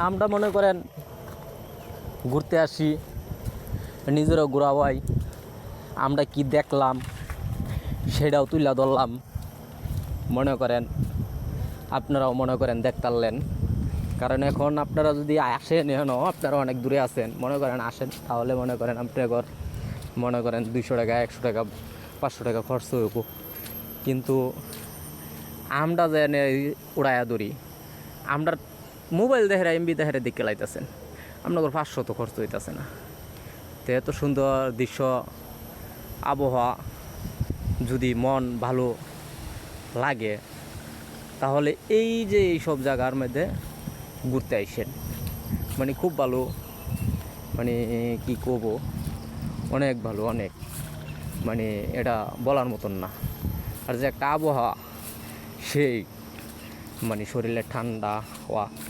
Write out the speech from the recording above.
আমরা মনে করেন ঘুরতে আসি, নিজেরও ঘোরা হয়, আমরা কি দেখলাম সেটাও তুলে ধরলাম। মনে করেন আপনারাও মনে করেন দেখতারলেন, কারণ এখন আপনারা যদি আসেন, এখন আপনারা অনেক দূরে আছেন, মনে করেন আসেন, তাহলে মনে করেন আপনার মনে করেন 200 টাকা 100 টাকা 500 টাকা খরচ হইব। কিন্তু আমরা যে উড়াইয়া ধরি, আমরা মোবাইল দেখে এমবি দেখে দেখে লাইতেছেন, আপনাদের 500 তো খরচ হইতেছে না। তো এত সুন্দর দৃশ্য, আবহাওয়া যদি মন ভালো লাগে, তাহলে এই যে এইসব জায়গার মধ্যে ঘুরতে আইসেন, মানে খুব ভালো, মানে কি করব, অনেক ভালো, অনেক, মানে এটা বলার মতন না। আর যে একটা আবহাওয়া, সেই মানে শরীরে ঠান্ডা হওয়া।